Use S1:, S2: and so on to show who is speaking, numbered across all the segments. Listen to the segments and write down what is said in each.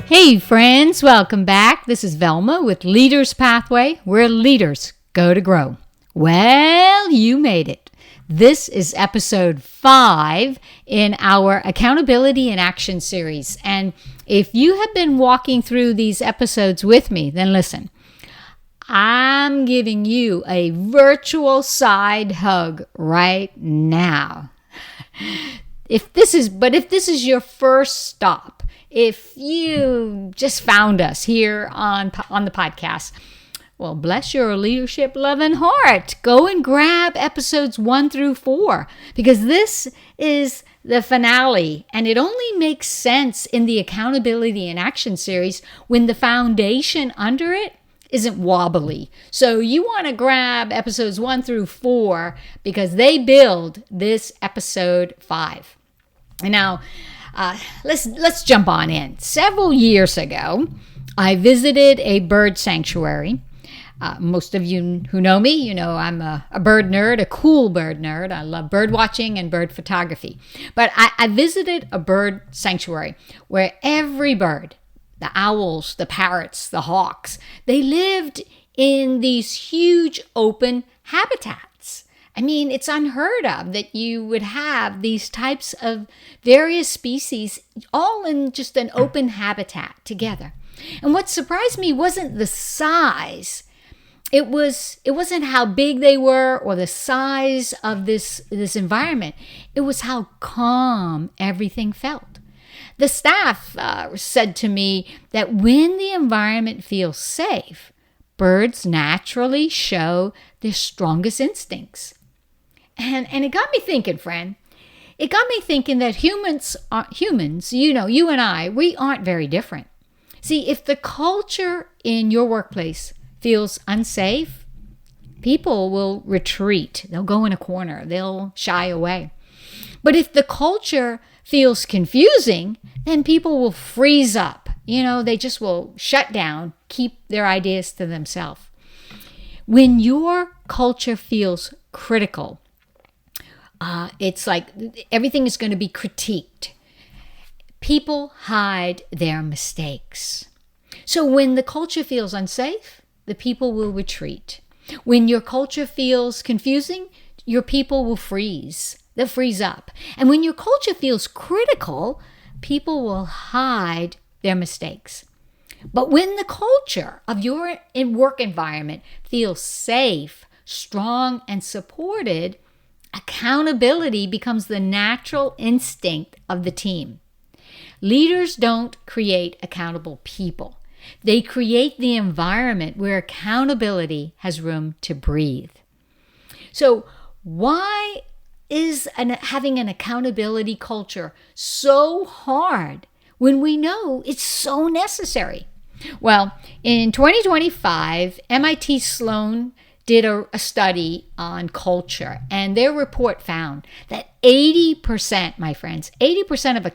S1: Hey friends, welcome back. This is Velma with Leaders Pathway, where leaders go to grow. Well, you made it. This is episode 5 in our Accountability in Action series. And if you have been walking through these episodes with me, then listen. I'm giving you a virtual side hug right now. If this is your first stop, if you just found us here on the podcast, well, bless your leadership loving heart. Go and grab episodes 1 through 4 because this is the finale, and it only makes sense in the Accountability in Action series when the foundation under it isn't wobbly. So you want to grab episodes 1 through 4 because they build this episode 5. And now, let's jump on in. Several years ago, I visited a bird sanctuary. Most of you who know me, you know I'm a bird nerd, a cool bird nerd. I love bird watching and bird photography. But I visited a bird sanctuary where every bird, the owls, the parrots, the hawks, they lived in these huge open habitats. I mean, it's unheard of that you would have these types of various species all in just an open habitat together. And what surprised me wasn't the size. It wasn't how big they were or the size of this environment. It was how calm everything felt. The staff said to me that when the environment feels safe, birds naturally show their strongest instincts. And it got me thinking, friend. It got me thinking that humans, you know, you and I, we aren't very different. See, if the culture in your workplace feels unsafe, people will retreat. They'll go in a corner. They'll shy away. But if the culture feels confusing, then people will freeze up. You know, they just will shut down, keep their ideas to themselves. When your culture feels critical, it's like everything is going to be critiqued. People hide their mistakes. So when the culture feels unsafe, the people will retreat. When your culture feels confusing, your people will freeze. They'll freeze up. And when your culture feels critical, people will hide their mistakes. But when the culture of your work environment feels safe, strong, and supported, accountability becomes the natural instinct of the team. Leaders don't create accountable people. They create the environment where accountability has room to breathe. So why is having an accountability culture so hard when we know it's so necessary? Well, in 2025, MIT Sloan did a study on culture, and their report found that 80%, my friends, 80% of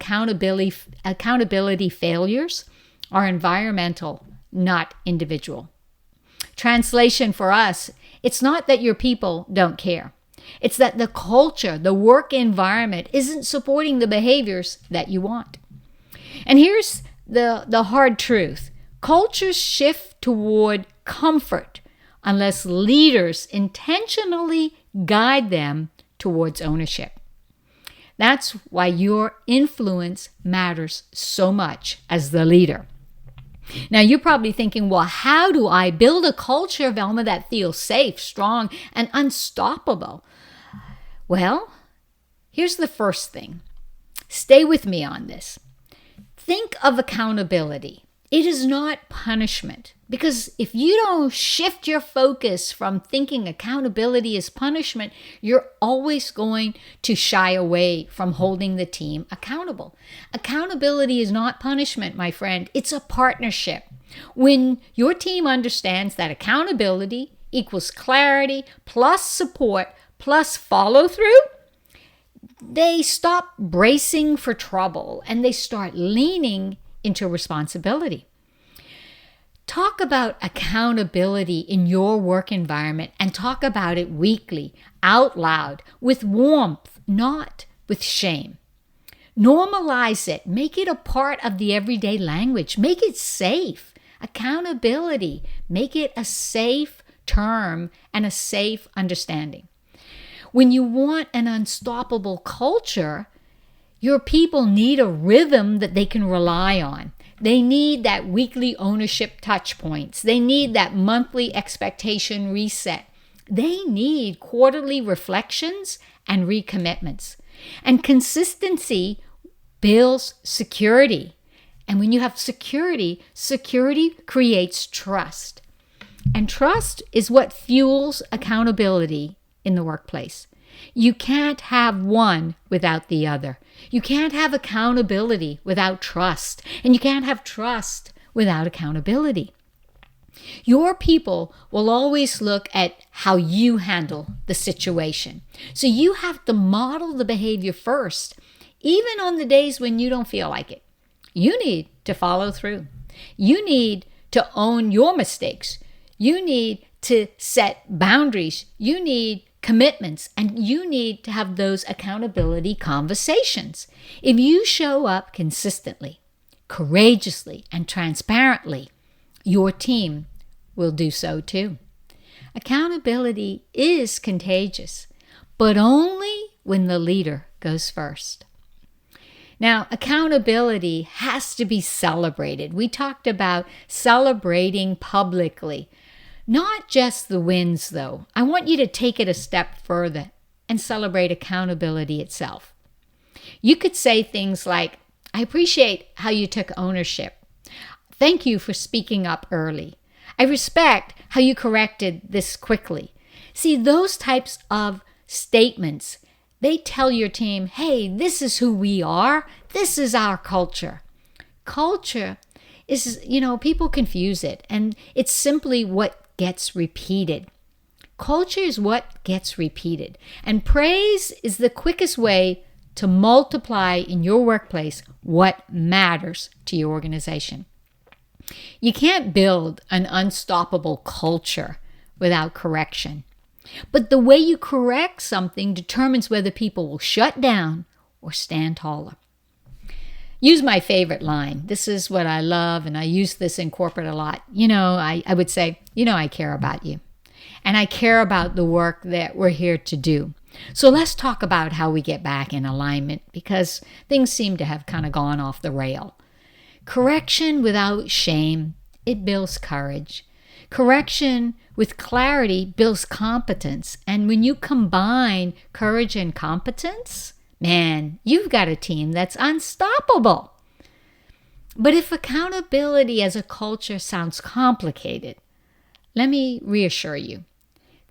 S1: accountability failures are environmental, not individual. Translation for us, it's not that your people don't care. It's that the culture, the work environment isn't supporting the behaviors that you want. And here's the hard truth. Cultures shift toward comfort unless leaders intentionally guide them towards ownership. That's why your influence matters so much as the leader. Now, you're probably thinking, well, how do I build a culture, Velma, that feels safe, strong, and unstoppable? Well, here's the first thing. Stay with me on this. Think of accountability. It is not punishment, because if you don't shift your focus from thinking accountability is punishment, you're always going to shy away from holding the team accountable. Accountability is not punishment, my friend. It's a partnership. When your team understands that accountability equals clarity plus support plus follow through, they stop bracing for trouble and they start leaning into responsibility. Talk about accountability in your work environment and talk about it weekly, out loud, with warmth, not with shame. Normalize it. Make it a part of the everyday language. Make it safe. Accountability. Make it a safe term and a safe understanding. When you want an unstoppable culture, your people need a rhythm that they can rely on. They need that weekly ownership touch points. They need that monthly expectation reset. They need quarterly reflections and recommitments. And consistency builds security. And when you have security, security creates trust. And trust is what fuels accountability in the workplace. You can't have one without the other. You can't have accountability without trust. And you can't have trust without accountability. Your people will always look at how you handle the situation. So you have to model the behavior first, even on the days when you don't feel like it. You need to follow through. You need to own your mistakes. You need to set boundaries. You need commitments, and you need to have those accountability conversations. If you show up consistently, courageously, and transparently, your team will do so too. Accountability is contagious, but only when the leader goes first. Now, accountability has to be celebrated. We talked about celebrating publicly. Not just the wins, though. I want you to take it a step further and celebrate accountability itself. You could say things like, I appreciate how you took ownership. Thank you for speaking up early. I respect how you corrected this quickly. See, those types of statements, they tell your team, hey, this is who we are. This is our culture. Culture is, people confuse it, and it's simply what gets repeated. Culture is what gets repeated. And praise is the quickest way to multiply in your workplace what matters to your organization. You can't build an unstoppable culture without correction. But the way you correct something determines whether people will shut down or stand taller. Use my favorite line. This is what I love, and I use this in corporate a lot. I would say, I care about you. And I care about the work that we're here to do. So let's talk about how we get back in alignment, because things seem to have kind of gone off the rail. Correction without shame, it builds courage. Correction with clarity builds competence. And when you combine courage and competence, man, you've got a team that's unstoppable. But if accountability as a culture sounds complicated, let me reassure you.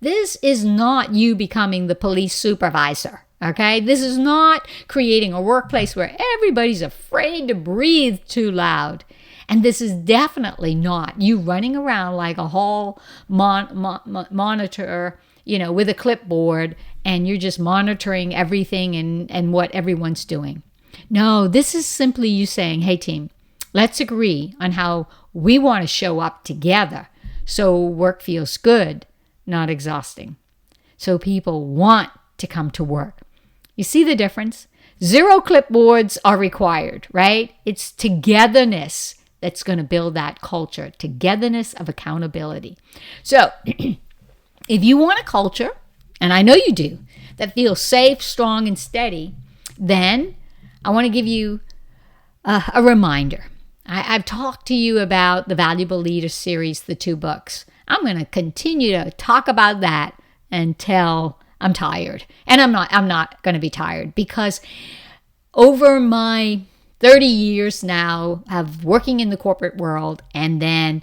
S1: This is not you becoming the police supervisor, okay? This is not creating a workplace where everybody's afraid to breathe too loud. And this is definitely not you running around like a hall monitor, with a clipboard, and you're just monitoring everything and what everyone's doing. No, this is simply you saying, hey team, let's agree on how we want to show up together so work feels good, not exhausting. So people want to come to work. You see the difference? 0 clipboards are required, right? It's togetherness that's going to build that culture, togetherness of accountability. So if you want a culture, and I know you do, that feels safe, strong, and steady, then I want to give you a reminder. I've talked to you about the Valuable Leader series, the 2 books. I'm going to continue to talk about that until I'm tired. And I'm not going to be tired, because over my 30 years now of working in the corporate world, and then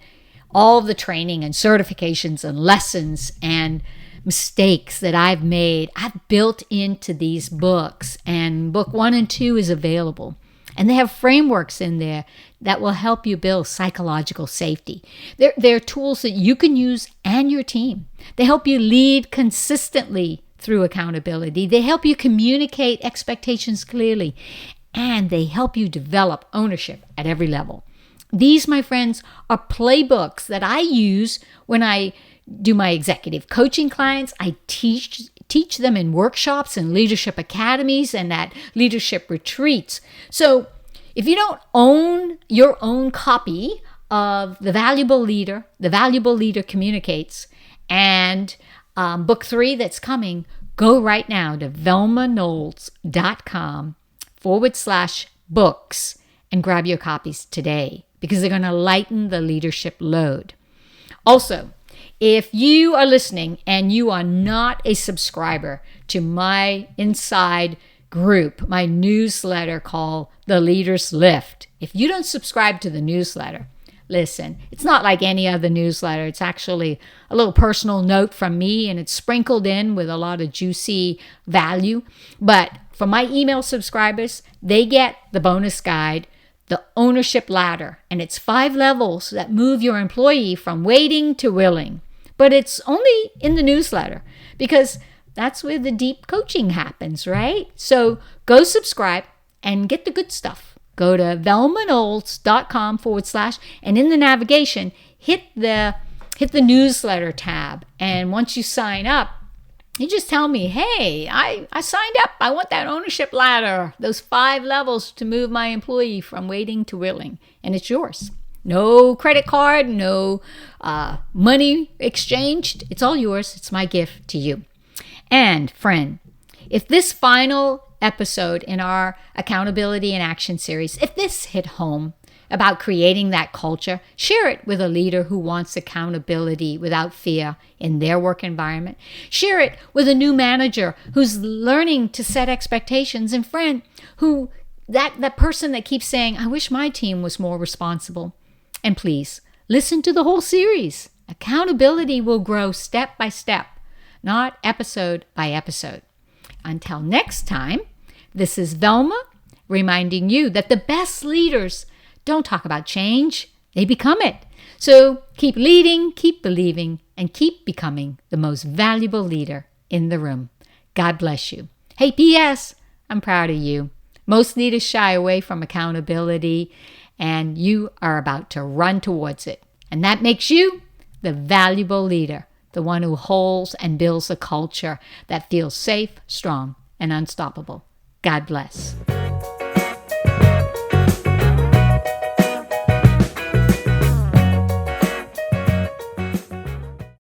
S1: all of the training and certifications and lessons and mistakes that I've made, I've built into these books. And book 1 and 2 is available. And they have frameworks in there that will help you build psychological safety. They're tools that you can use and your team. They help you lead consistently through accountability. They help you communicate expectations clearly. And they help you develop ownership at every level. These, my friends, are playbooks that I use when I do my executive coaching clients. I teach teach them in workshops and leadership academies and at leadership retreats. So if you don't own your own copy of The Valuable Leader Communicates, and book 3 that's coming, go right now to velmaknowles.com/books and grab your copies today, because they're going to lighten the leadership load. Also, if you are listening and you are not a subscriber to my inside group, my newsletter called The Leaders Lift, if you don't subscribe to the newsletter, listen, it's not like any other newsletter. It's actually a little personal note from me, and it's sprinkled in with a lot of juicy value. But for my email subscribers, they get the bonus guide, The Ownership Ladder, and it's 5 levels that move your employee from waiting to willing. But it's only in the newsletter, because that's where the deep coaching happens, right? So go subscribe and get the good stuff. Go to velmaknowles.com / and in the navigation, hit the newsletter tab. And once you sign up, you just tell me, hey, I signed up. I want that ownership ladder, those 5 levels to move my employee from waiting to willing. And it's yours. No credit card, no money exchanged. It's all yours. It's my gift to you. And friend, if this final episode in our Accountability in Action series, if this hit home about creating that culture, share it with a leader who wants accountability without fear in their work environment. Share it with a new manager who's learning to set expectations, and friend, who that person that keeps saying, I wish my team was more responsible. And please, listen to the whole series. Accountability will grow step by step, not episode by episode. Until next time, this is Velma reminding you that the best leaders don't talk about change, they become it. So keep leading, keep believing, and keep becoming the most valuable leader in the room. God bless you. Hey, P.S., I'm proud of you. Most leaders shy away from accountability, and you are about to run towards it. And that makes you the valuable leader, the one who holds and builds a culture that feels safe, strong, and unstoppable. God bless.